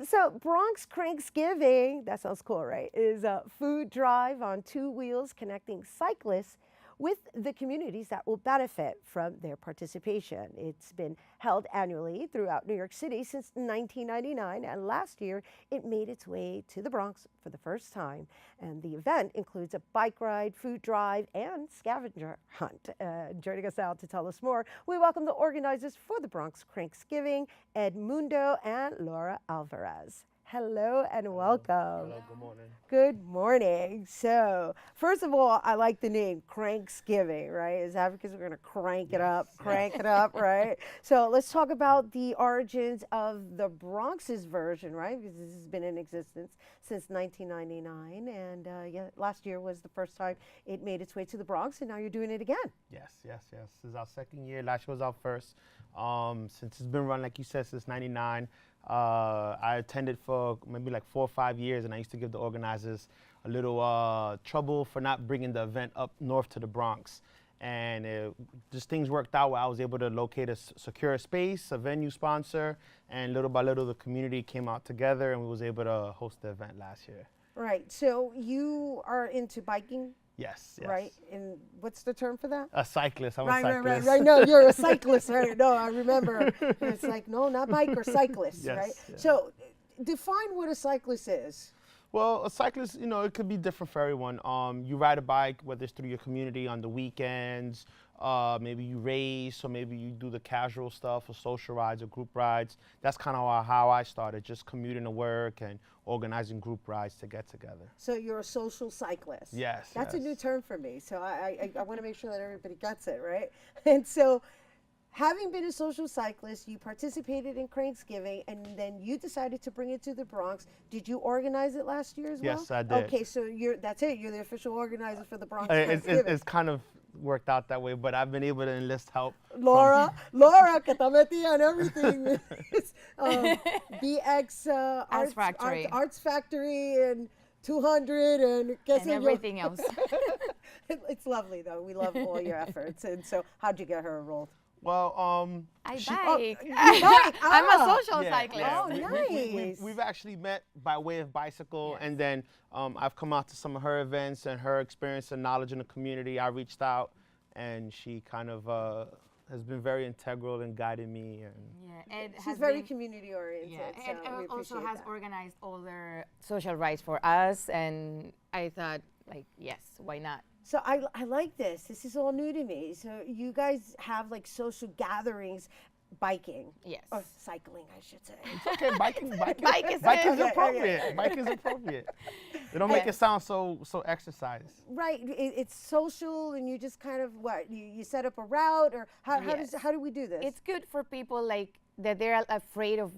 So Bronx Cranksgiving, that sounds cool, right? Is a food drive on two wheels connecting cyclists with the communities that will benefit from their participation. It's been held annually throughout New York City since 1999, and last year it made its way to the Bronx for the first time. And the event includes a bike ride, food drive, and scavenger hunt. Joining us now to tell us more, we welcome the organizers for the Bronx Cranksgiving, Edmundo and Laura Alvarez. Hello and welcome. Hello, good morning. Good morning. So, first of all, I like the name Cranksgiving, right? Is that because we're going to crank it up, right? So, let's talk about the origins of the Bronx's version, right? Because this has been in existence since 1999. And yeah, last year was the first time it made its way to the Bronx, and now you're doing it again. Yes. This is our second year. Last year was our first. Since it's been run, like you said, since '99. I attended for maybe like 4 or 5 years, and I used to give the organizers a little trouble for not bringing the event up north to the Bronx. And just things worked out where I was able to locate a secure space, a venue sponsor, and little by little the community came out together and we was able to host the event last year. Right. So you are into biking? Yes. Right. And what's the term for that? A cyclist. I'm a cyclist. Right. No, you're a cyclist, right? No, I remember. It's like, no, not biker, cyclist, Yes, right? yeah. So define what a cyclist is. Well, a cyclist, it could be different for everyone. You ride a bike, whether it's through your community on the weekends, maybe you race, or maybe you do the casual stuff, or social rides, or group rides. That's kind of how I started, just commuting to work and organizing group rides to get together. So you're a social cyclist. Yes. That's yes. a new term for me. So I want to make sure that everybody gets it, right? And so, having been a social cyclist, you participated in Cranksgiving, and then you decided to bring it to the Bronx. Did you organize it last year as well? Yes, I did. Okay, so that's it. You're the official organizer for the Bronx It's Cranksgiving. kind of worked out that way, but I've been able to enlist help. Laura, que está metida and everything. BX Arts Factory and 200 and everything else. It's lovely though. We love all your efforts. And so, how'd you get her enrolled? Well, I she- bike. You bike? I'm Ah. a social cyclist. Oh, We- nice. We've actually met by way of bicycle, Yes. and then I've come out to some of her events and her experience and knowledge in the community. I reached out, and she kind of has been very integral in guiding me. And Yeah, Ed She's has very been, community oriented. yeah, so and we also appreciate has that. organized all their social rights for us, and I thought, like, yes, why not? So I like this. This is all new to me. So you guys have like social gatherings, biking. Yes. Or cycling, I should say. okay, biking Bike is is good. appropriate. Bike is appropriate. They don't make it sound so exercise. Right. It's social, and you just kind of you set up a route, or how Yes. how do we do this? It's good for people like that they're afraid of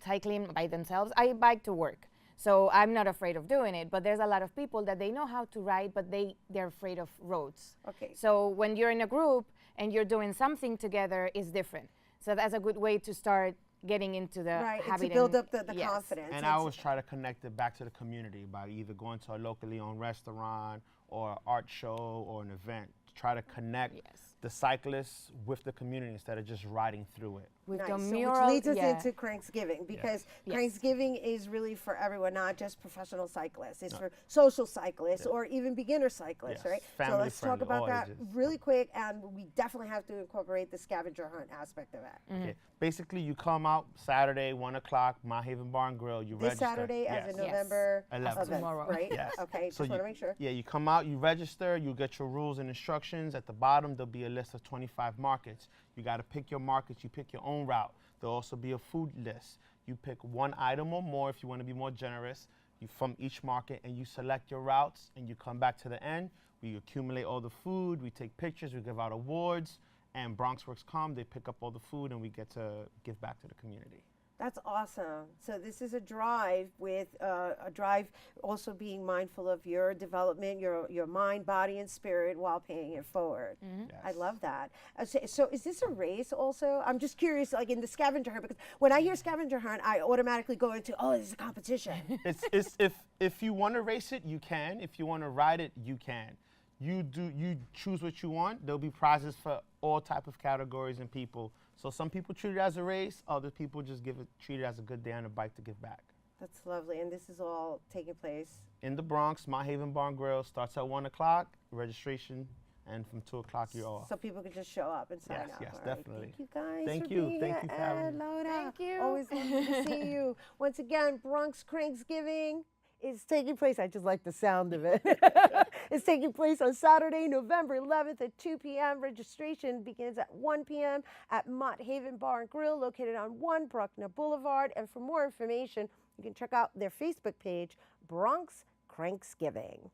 cycling by themselves. I bike to work, so I'm not afraid of doing it. But there's a lot of people that they know how to ride, but they're afraid of roads. Okay. So when you're in a group and you're doing something together, it's different. So that's a good way to start getting into the Right, and habit to build and- up the yes. confidence. And I always try to connect it back to the community by either going to a locally owned restaurant or an art show or an event. Try to connect Yes. the cyclists with the community instead of just riding through it. With Nice. the So mural, which leads us yeah. into Cranksgiving, because Yes. Cranksgiving is really for everyone, not just professional cyclists. It's for social cyclists or even beginner cyclists, Yes. right? So Family let's talk friendly, about all that ages. really quick, and we definitely have to incorporate the scavenger hunt aspect of it. Okay. Basically, you come out Saturday, 1 o'clock, My Haven Bar and Grill. You This register. Saturday as Yes. a November 11th. event, Tomorrow. right? Yes. Okay, So just want to make sure. Yeah, you come out, you register, you get your rules and instructions. At the bottom, there'll be a list of 25 markets. You got to pick your markets. You pick your own route. There'll also be a food list. You pick one item or more if you want to be more generous. You from each market, and you select your routes, and you come back to the end. We accumulate all the food. We take pictures. We give out awards. And BronxWorks come. They pick up all the food, and we get to give back to the community. That's awesome. So this is a drive with a drive also being mindful of your development, your mind, body, and spirit while paying it forward. I Yes. love that. So is this a race also? I'm just curious, like in the scavenger hunt, because when I hear scavenger hunt, I automatically go into, oh, this is a competition. It's if you want to race it, you can. If you want to ride it, you can. You choose what you want. There'll be prizes for all type of categories and people. So some people treat it as a race. Other people just treat it as a good day on a bike to give back. That's lovely. And this is all taking place. In the Bronx, Mott Haven Barn Grill starts at 1 o'clock, registration, and from 2 o'clock you're off. So people can just show up and sign Yes, up. yes, All right. definitely. Thank you guys. Thank for you. being Thank here. you for having And me. Laura, Thank you. always lovely to see you. Once again, Bronx Cranksgiving is taking place. I just like the sound of it. It's taking place on Saturday, November 11th at 2 p.m. Registration begins at 1 p.m. at Mott Haven Bar and Grill, located on 1 Bruckner Boulevard. And for more information, you can check out their Facebook page, Bronx Cranksgiving.